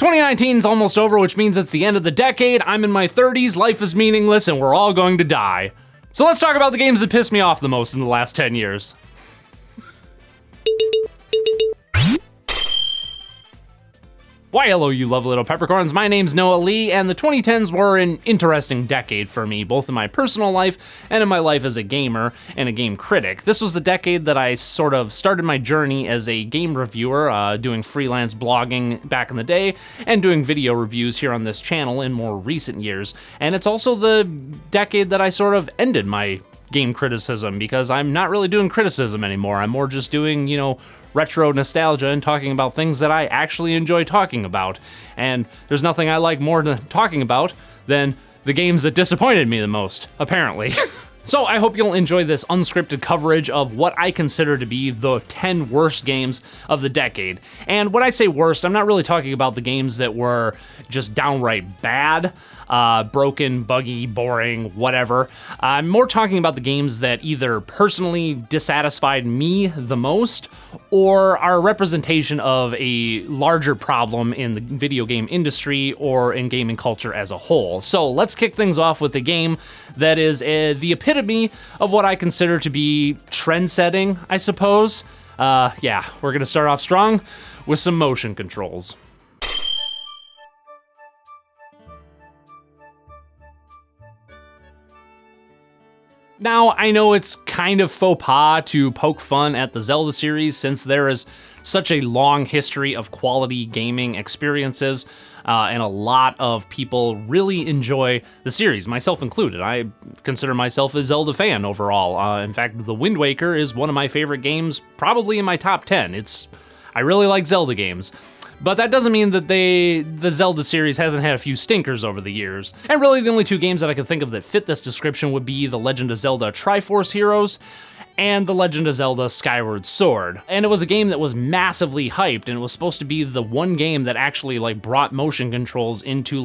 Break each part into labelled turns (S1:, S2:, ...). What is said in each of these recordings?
S1: 2019's almost over, which means it's the end of the decade. I'm in my 30s, life is meaningless, and we're all going to die. So let's talk about the games that pissed me off the most in the last 10 years. Why hello you lovely little peppercorns, my name's Noa Lee, and the 2010s were an interesting decade for me, both in my personal life and in my life as a gamer and a game critic. This was the decade that I sort of started my journey as a game reviewer, doing freelance blogging back in the day, and doing video reviews here on this channel in more recent years. And it's also the decade that I sort of ended my game criticism, because I'm not really doing criticism anymore. I'm more just doing, retro nostalgia and talking about things that I actually enjoy talking about. And there's nothing I like more than talking about than the games that disappointed me the most, apparently. So I hope you'll enjoy this unscripted coverage of what I consider to be the 10 worst games of the decade. And when I say worst, I'm not really talking about the games that were just downright bad, broken, buggy, boring, whatever. I'm more talking about the games that either personally dissatisfied me the most or are a representation of a larger problem in the video game industry or in gaming culture as a whole. So let's kick things off with a game that is the epitome of what I consider to be trend-setting, I suppose. Yeah, we're gonna start off strong with some motion controls. Now, I know it's kind of faux pas to poke fun at the Zelda series since there is such a long history of quality gaming experiences, and a lot of people really enjoy the series, myself included. I consider myself a Zelda fan overall. In fact, The Wind Waker is one of my favorite games, probably in my top 10. I really like Zelda games. But that doesn't mean that the Zelda series hasn't had a few stinkers over the years. And really the only two games that I can think of that fit this description would be The Legend of Zelda Triforce Heroes and The Legend of Zelda Skyward Sword. And it was a game that was massively hyped, and it was supposed to be the one game that actually brought motion controls into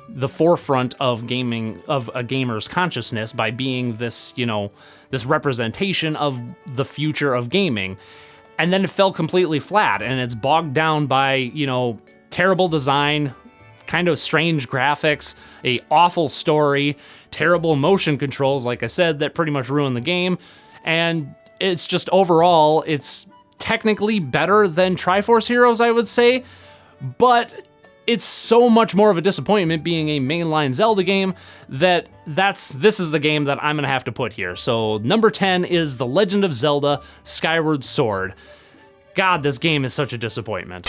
S1: the forefront of gaming, of a gamer's consciousness by being this, this representation of the future of gaming. And then it fell completely flat, and it's bogged down by, terrible design, kind of strange graphics, a awful story, terrible motion controls, like I said, that pretty much ruined the game. And it's just overall, it's technically better than Triforce Heroes, I would say, but it's so much more of a disappointment being a mainline Zelda game that this is the game that I'm gonna have to put here. So number 10 is The Legend of Zelda Skyward Sword. God, this game is such a disappointment.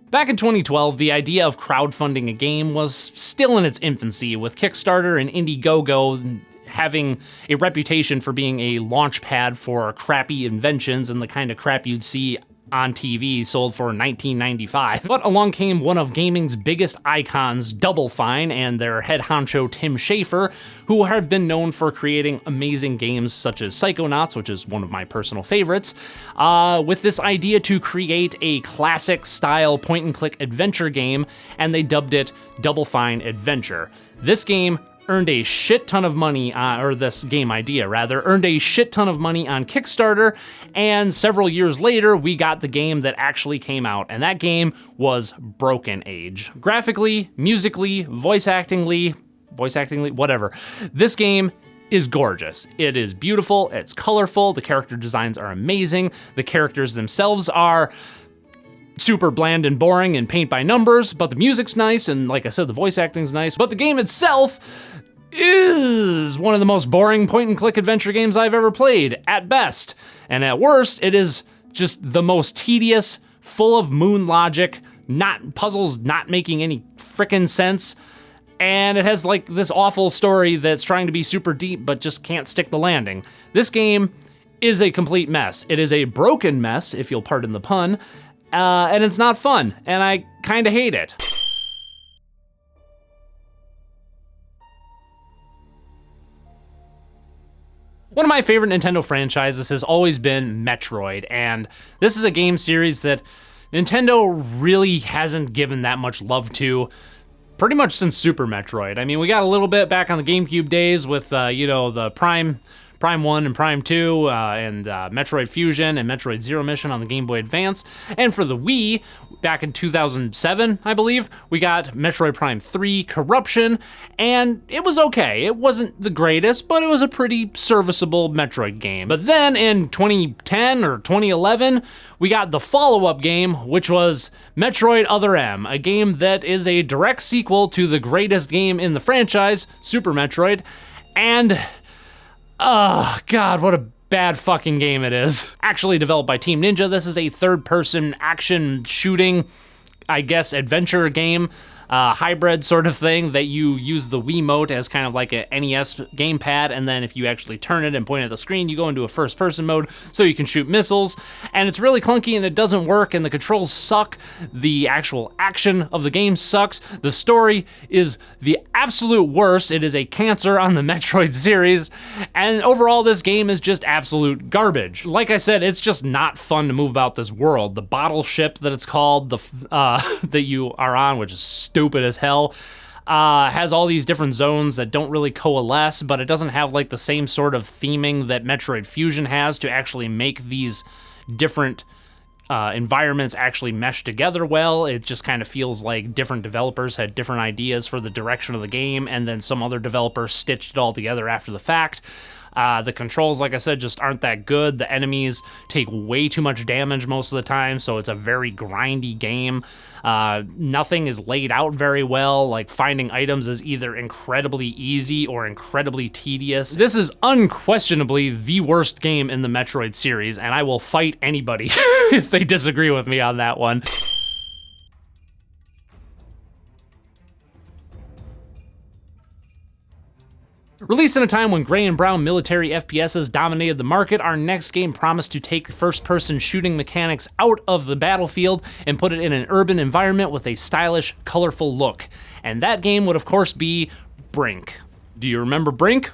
S1: Back in 2012, the idea of crowdfunding a game was still in its infancy, with Kickstarter and Indiegogo having a reputation for being a launch pad for crappy inventions and the kind of crap you'd see on TV sold for $19.95. But along came one of gaming's biggest icons, Double Fine, and their head honcho Tim Schafer, who have been known for creating amazing games such as Psychonauts, which is one of my personal favorites, with this idea to create a classic style point-and-click adventure game, and they dubbed it Double Fine Adventure. This game earned a shit ton of money, or this game idea rather, earned a shit ton of money on Kickstarter, and several years later, we got the game that actually came out, and that game was Broken Age. Graphically, musically, voice actingly, whatever. This game is gorgeous. It is beautiful, it's colorful, the character designs are amazing, the characters themselves are super bland and boring and paint by numbers, but the music's nice, and like I said, the voice acting's nice, but the game itself is one of the most boring point-and-click adventure games I've ever played, at best. And at worst, it is just the most tedious, full of moon logic, puzzles not making any frickin' sense, and it has this awful story that's trying to be super deep but just can't stick the landing. This game is a complete mess. It is a broken mess, if you'll pardon the pun, and it's not fun, and I kinda hate it. One of my favorite Nintendo franchises has always been Metroid, and this is a game series that Nintendo really hasn't given that much love to pretty much since Super Metroid. I mean, we got a little bit back on the GameCube days with, the Prime Prime 1 and Prime 2, and Metroid Fusion and Metroid Zero Mission on the Game Boy Advance. And for the Wii, back in 2007, I believe, we got Metroid Prime 3 Corruption, and it was okay. It wasn't the greatest, but it was a pretty serviceable Metroid game. But then in 2010 or 2011, we got the follow-up game, which was Metroid Other M, a game that is a direct sequel to the greatest game in the franchise, Super Metroid, and oh god, what a bad fucking game it is. Actually developed by Team Ninja, this is a third-person action shooting, I guess, adventure game, hybrid sort of thing that you use the Wiimote as kind of like a NES gamepad, and then if you actually turn it and point at the screen, you go into a first-person mode so you can shoot missiles, and it's really clunky and it doesn't work, and the controls suck. The actual action of the game sucks. The story is the absolute worst. It is a cancer on the Metroid series, and overall this game is just absolute garbage. Like I said, it's just not fun to move about this world. The bottle ship that it's called, that you are on, which is stupid as hell, has all these different zones that don't really coalesce, but it doesn't have like the same sort of theming that Metroid Fusion has to actually make these different environments actually mesh together well. It just kind of feels like different developers had different ideas for the direction of the game, and then some other developer stitched it all together after the fact. The controls, like I said, just aren't that good. The enemies take way too much damage most of the time, so it's a very grindy game. Nothing is laid out very well. Like, finding items is either incredibly easy or incredibly tedious. This is unquestionably the worst game in the Metroid series, and I will fight anybody if they disagree with me on that one. Released in a time when gray and brown military FPSs dominated the market, our next game promised to take first-person shooting mechanics out of the battlefield and put it in an urban environment with a stylish, colorful look. And that game would of course be Brink. Do you remember Brink?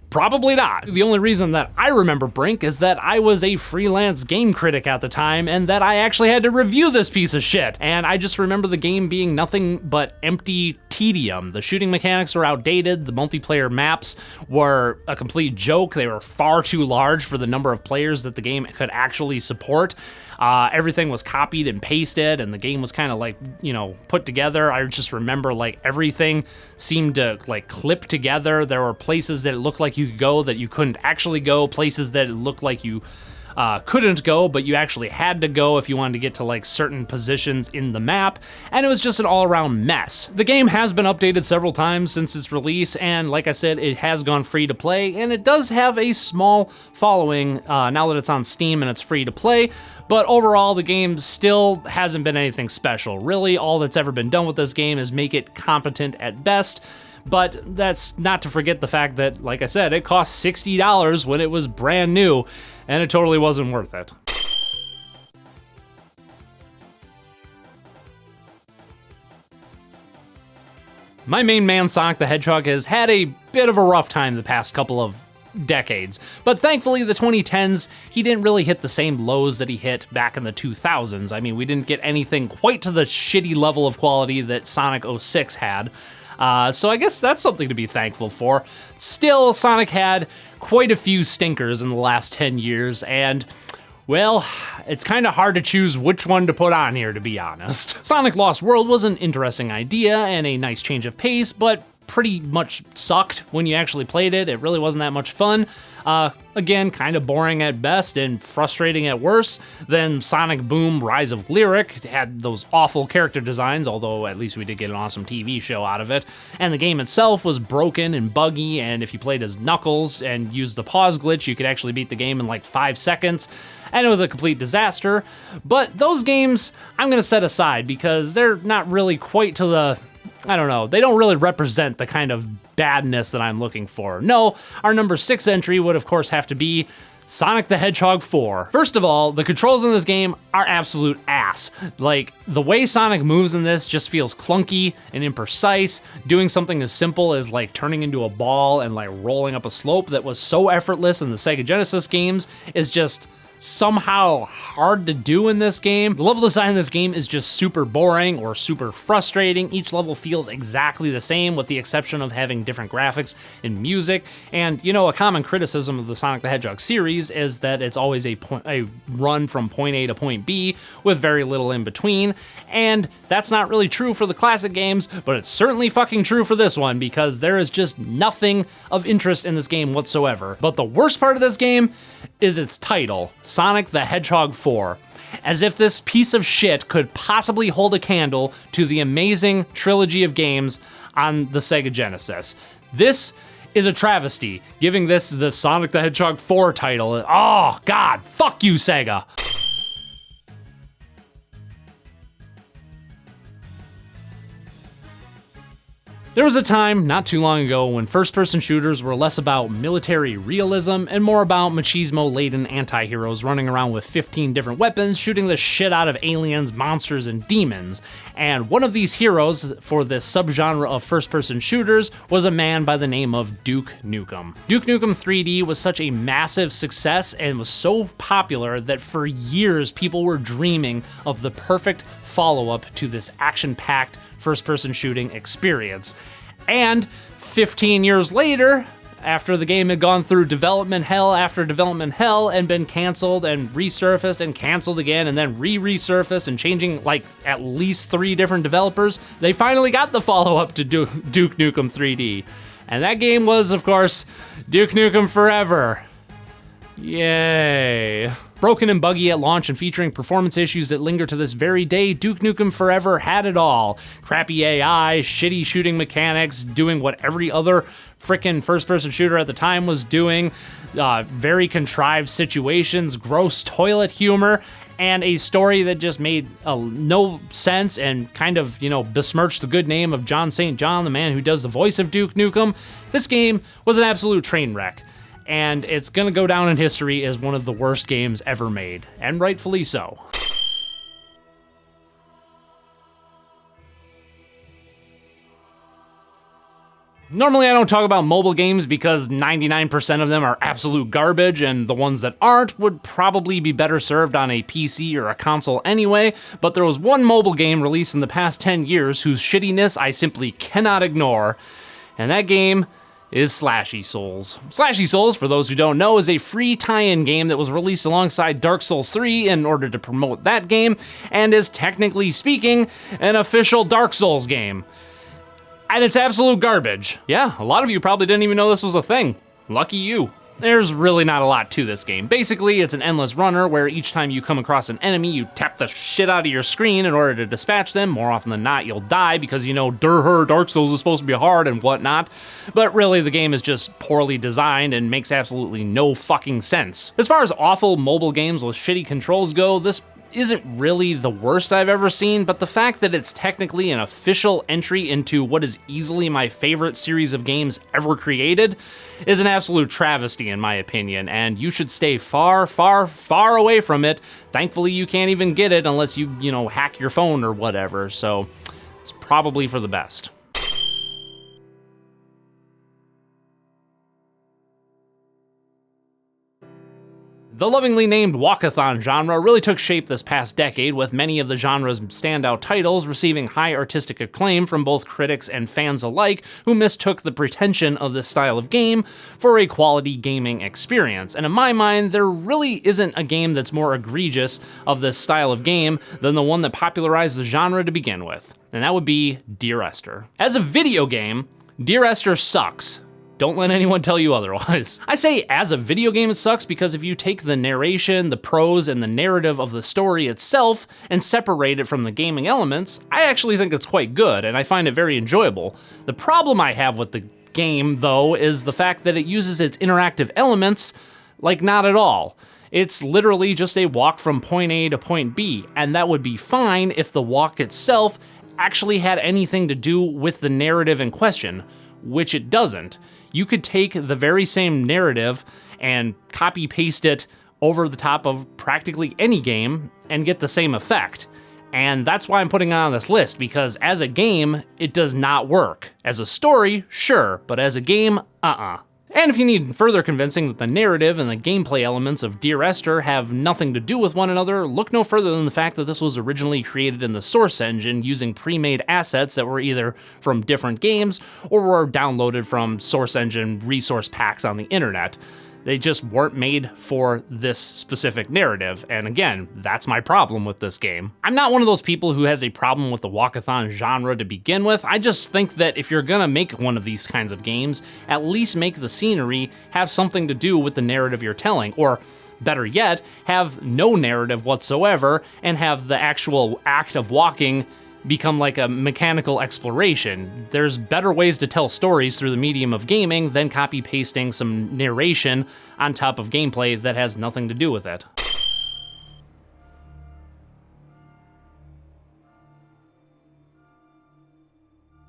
S1: Probably not. The only reason that I remember Brink is that I was a freelance game critic at the time and that I actually had to review this piece of shit. And I just remember the game being nothing but empty tedium. The shooting mechanics were outdated, the multiplayer maps were a complete joke, they were far too large for the number of players that the game could actually support. Everything was copied and pasted, and the game was kind of like, you know, put together. I just remember like everything seemed to like clip together. There were places that it looked like you could go that you couldn't actually go, places that it looked like you couldn't go, but you actually had to go if you wanted to get to like certain positions in the map, and it was just an all-around mess. The game has been updated several times since its release, and like I said, it has gone free to play, and it does have a small following now that it's on Steam and it's free to play, but overall the game still hasn't been anything special. Really, all that's ever been done with this game is make it competent at best. But that's not to forget the fact that, like I said, it cost $60 when it was brand new, and it totally wasn't worth it. My main man, Sonic the Hedgehog, has had a bit of a rough time the past couple of decades, but thankfully the 2010s, he didn't really hit the same lows that he hit back in the 2000s. I mean, we didn't get anything quite to the shitty level of quality that Sonic 06 had. So I guess that's something to be thankful for. Still, Sonic had quite a few stinkers in the last 10 years, and, well, it's kind of hard to choose which one to put on here, to be honest. Sonic Lost World was an interesting idea and a nice change of pace, but pretty much sucked when you actually played it. It really wasn't that much fun. Again, kind of boring at best and frustrating at worst. Then Sonic Boom Rise of Lyric had those awful character designs, although at least we did get an awesome TV show out of it. And the game itself was broken and buggy, and if you played as Knuckles and used the pause glitch, you could actually beat the game in like 5 seconds. And it was a complete disaster. But those games I'm gonna set aside because they're not really quite to the, I don't know, they don't really represent the kind of badness that I'm looking for. No, our number 6 entry would of course have to be Sonic the Hedgehog 4. First of all, the controls in this game are absolute ass. Like, the way Sonic moves in this just feels clunky and imprecise. Doing something as simple as like turning into a ball and like rolling up a slope that was so effortless in the Sega Genesis games is just somehow hard to do in this game. The level design in this game is just super boring or super frustrating. Each level feels exactly the same with the exception of having different graphics and music. And you know, a common criticism of the Sonic the Hedgehog series is that it's always a run from point A to point B with very little in between. And that's not really true for the classic games, but it's certainly fucking true for this one because there is just nothing of interest in this game whatsoever. But the worst part of this game is its title, Sonic the Hedgehog 4. As if this piece of shit could possibly hold a candle to the amazing trilogy of games on the Sega Genesis. This is a travesty, giving this the Sonic the Hedgehog 4 title. Oh, God, fuck you, Sega. There was a time, not too long ago, when first-person shooters were less about military realism and more about machismo-laden anti-heroes running around with 15 different weapons, shooting the shit out of aliens, monsters, and demons. And one of these heroes for this subgenre of first-person shooters was a man by the name of Duke Nukem. Duke Nukem 3D was such a massive success and was so popular that for years people were dreaming of the perfect follow-up to this action-packed first-person shooting experience. And 15 years later, after the game had gone through development hell after development hell and been canceled and resurfaced and canceled again and then resurfaced and changing like at least 3 different developers, they finally got the follow-up to Duke Nukem 3D. And that game was, of course, Duke Nukem Forever. Yay. Broken and buggy at launch and featuring performance issues that linger to this very day, Duke Nukem Forever had it all. Crappy AI, shitty shooting mechanics, doing what every other frickin' first-person shooter at the time was doing, very contrived situations, gross toilet humor, and a story that just made no sense and kind of, you know, besmirched the good name of John St. John, the man who does the voice of Duke Nukem. This game was an absolute train wreck. And it's gonna go down in history as one of the worst games ever made, and rightfully so. Normally I don't talk about mobile games because 99% of them are absolute garbage, and the ones that aren't would probably be better served on a PC or a console anyway, but there was one mobile game released in the past 10 years whose shittiness I simply cannot ignore, and that game is Slashy Souls. Slashy Souls, for those who don't know, is a free tie-in game that was released alongside Dark Souls 3 in order to promote that game, and is technically speaking, an official Dark Souls game. And it's absolute garbage. Yeah, a lot of you probably didn't even know this was a thing. Lucky you. There's really not a lot to this game. Basically, it's an endless runner where each time you come across an enemy, you tap the shit out of your screen in order to dispatch them. More often than not, you'll die because, you know, Dark Souls is supposed to be hard and whatnot. But really, the game is just poorly designed and makes absolutely no fucking sense. As far as awful mobile games with shitty controls go, this isn't really the worst I've ever seen, but the fact that it's technically an official entry into what is easily my favorite series of games ever created is an absolute travesty in my opinion, and you should stay far, far, far away from it. Thankfully, you can't even get it unless you know, hack your phone or whatever, so it's probably for the best. The lovingly named walkathon genre really took shape this past decade, with many of the genre's standout titles receiving high artistic acclaim from both critics and fans alike who mistook the pretension of this style of game for a quality gaming experience. And in my mind, there really isn't a game that's more egregious of this style of game than the one that popularized the genre to begin with, and that would be Dear Esther. As a video game, Dear Esther sucks. Don't let anyone tell you otherwise. I say as a video game it sucks because if you take the narration, the prose, and the narrative of the story itself and separate it from the gaming elements, I actually think it's quite good and I find it very enjoyable. The problem I have with the game, though, is the fact that it uses its interactive elements like not at all. It's literally just a walk from point A to point B, and that would be fine if the walk itself actually had anything to do with the narrative in question, which it doesn't. You could take the very same narrative and copy paste it over the top of practically any game and get the same effect. And that's why I'm putting it on this list, because as a game, it does not work. As a story, sure, but as a game, And if you need further convincing that the narrative and the gameplay elements of Dear Esther have nothing to do with one another, look no further than the fact that this was originally created in the Source engine using pre-made assets that were either from different games or were downloaded from Source engine resource packs on the internet. They just weren't made for this specific narrative, and again, that's my problem with this game. I'm not one of those people who has a problem with the walkathon genre to begin with. I just think that if you're gonna make one of these kinds of games, at least make the scenery have something to do with the narrative you're telling, or better yet, have no narrative whatsoever and have the actual act of walking become like a mechanical exploration. There's better ways to tell stories through the medium of gaming than copy-pasting some narration on top of gameplay that has nothing to do with it.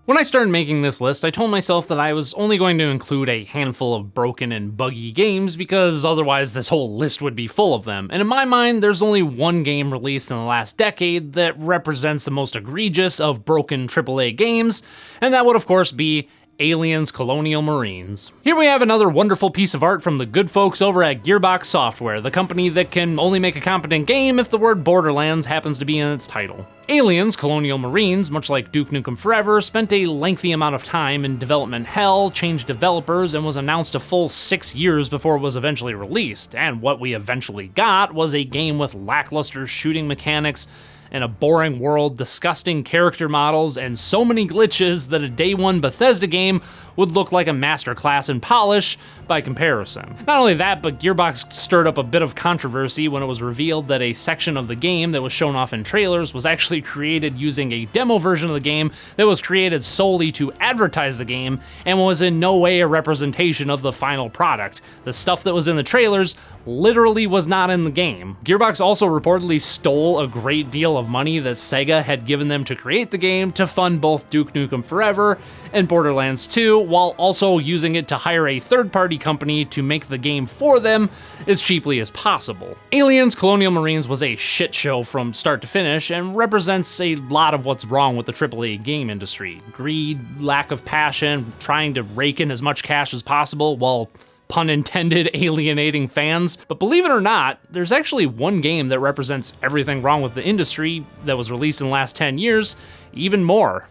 S1: When I started making this list, I told myself that I was only going to include a handful of broken and buggy games because otherwise this whole list would be full of them. And in my mind, there's only one game released in the last decade that represents the most egregious of broken AAA games, and that would of course be Aliens Colonial Marines. Here we have another wonderful piece of art from the good folks over at Gearbox Software, the company that can only make a competent game if the word Borderlands happens to be in its title. Aliens Colonial Marines, much like Duke Nukem Forever, spent a lengthy amount of time in development hell, changed developers, and was announced a full 6 years before it was eventually released. And what we eventually got was a game with lackluster shooting mechanics and a boring world, disgusting character models, and so many glitches that a day one Bethesda game would look like a masterclass in polish by comparison. Not only that, but Gearbox stirred up a bit of controversy when it was revealed that a section of the game that was shown off in trailers was actually created using a demo version of the game that was created solely to advertise the game and was in no way a representation of the final product. The stuff that was in the trailers literally was not in the game. Gearbox also reportedly stole a great deal of money that Sega had given them to create the game to fund both Duke Nukem Forever and Borderlands 2, while also using it to hire a third-party company to make the game for them as cheaply as possible. Aliens Colonial Marines was a shit show from start to finish and represents a lot of what's wrong with the AAA game industry. Greed, lack of passion, trying to rake in as much cash as possible while, pun intended, alienating fans. But believe it or not, there's actually one game that represents everything wrong with the industry that was released in the last 10 years, even more.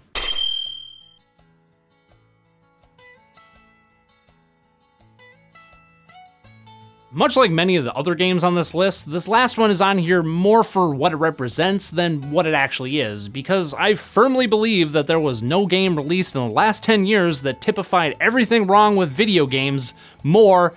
S1: Much like many of the other games on this list, this last one is on here more for what it represents than what it actually is, because I firmly believe that there was no game released in the last 10 years that typified everything wrong with video games more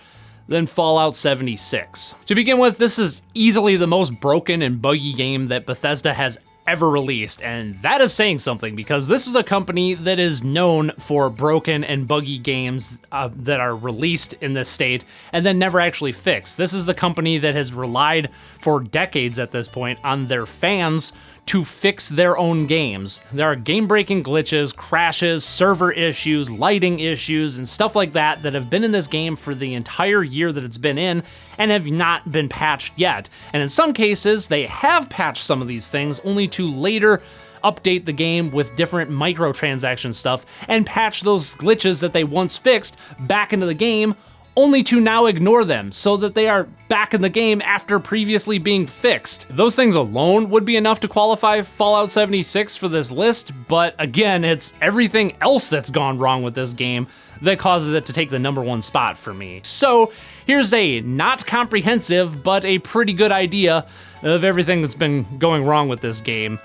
S1: than Fallout 76. To begin with, this is easily the most broken and buggy game that Bethesda has ever released, and that is saying something because this is a company that is known for broken and buggy games that are released in this state and then never actually fixed. This is the company that has relied for decades at this point on their fans to fix their own games. There are game-breaking glitches, crashes, server issues, lighting issues, and stuff like that that have been in this game for the entire year that it's been in and have not been patched yet. And in some cases, they have patched some of these things only to later update the game with different microtransaction stuff and patch those glitches that they once fixed back into the game, only to now ignore them so that they are back in the game after previously being fixed. Those things alone would be enough to qualify Fallout 76 for this list, but again, it's everything else that's gone wrong with this game that causes it to take the #1 spot for me. So here's a not comprehensive, but a pretty good idea of everything that's been going wrong with this game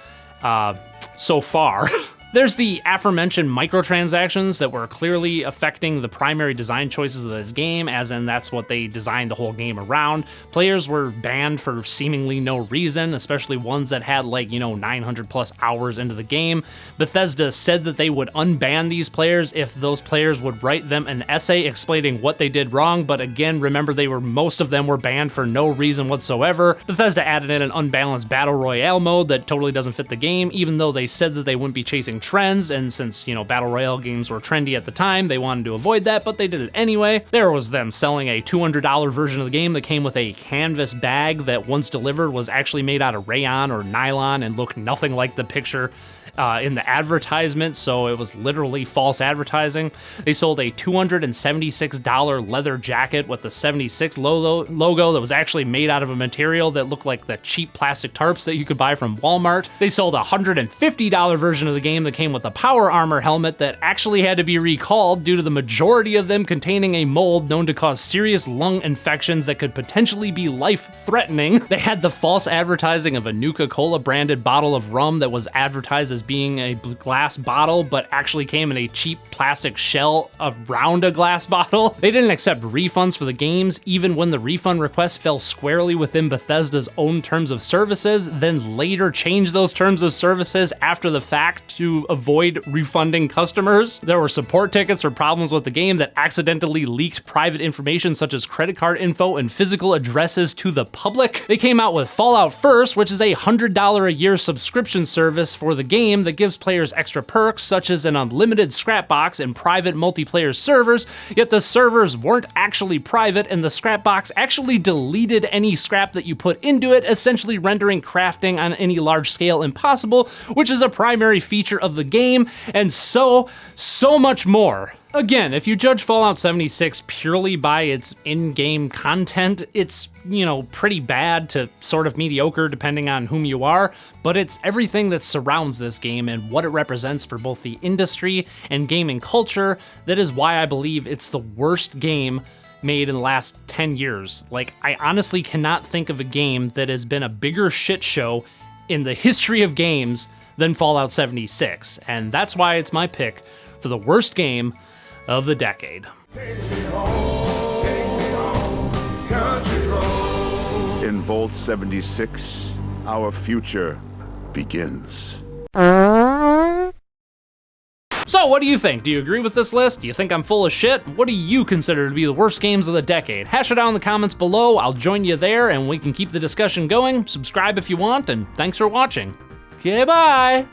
S1: so far. There's the aforementioned microtransactions that were clearly affecting the primary design choices of this game, as in that's what they designed the whole game around. Players were banned for seemingly no reason, especially ones that had 900 plus hours into the game. Bethesda said that they would unban these players if those players would write them an essay explaining what they did wrong, but again, remember most of them were banned for no reason whatsoever. Bethesda added in an unbalanced battle royale mode that totally doesn't fit the game, even though they said that they wouldn't be chasing trends, and since, Battle Royale games were trendy at the time, they wanted to avoid that, but they did it anyway. There was them selling a $200 version of the game that came with a canvas bag that once delivered was actually made out of rayon or nylon and looked nothing like the picture in the advertisement, so it was literally false advertising. They sold a $276 leather jacket with the 76 logo that was actually made out of a material that looked like the cheap plastic tarps that you could buy from Walmart. They sold a $150 version of the game that came with a power armor helmet that actually had to be recalled due to the majority of them containing a mold known to cause serious lung infections that could potentially be life-threatening. They had the false advertising of a Nuka-Cola branded bottle of rum that was advertised as being a glass bottle, but actually came in a cheap plastic shell around a glass bottle. They didn't accept refunds for the games, even when the refund request fell squarely within Bethesda's own terms of services, then later changed those terms of services after the fact to avoid refunding customers. There were support tickets for problems with the game that accidentally leaked private information such as credit card info and physical addresses to the public. They came out with Fallout First, which is a $100 a year subscription service for the game that gives players extra perks such as an unlimited scrap box and private multiplayer servers, yet the servers weren't actually private and the scrap box actually deleted any scrap that you put into it, essentially rendering crafting on any large scale impossible, which is a primary feature of the game, and so much more. Again, if you judge Fallout 76 purely by its in-game content, it's, pretty bad to sort of mediocre depending on whom you are, but it's everything that surrounds this game and what it represents for both the industry and gaming culture that is why I believe it's the worst game made in the last 10 years. Like, I honestly cannot think of a game that has been a bigger shit show in the history of games than Fallout 76, and that's why it's my pick for the worst game of the decade.
S2: In Vault 76, our future begins.
S1: So what do you think? Do you agree with this list? Do you think I'm full of shit? What do you consider to be the worst games of the decade? Hash it out in the comments below. I'll join you there and we can keep the discussion going. Subscribe if you want, and thanks for watching. Okay, bye!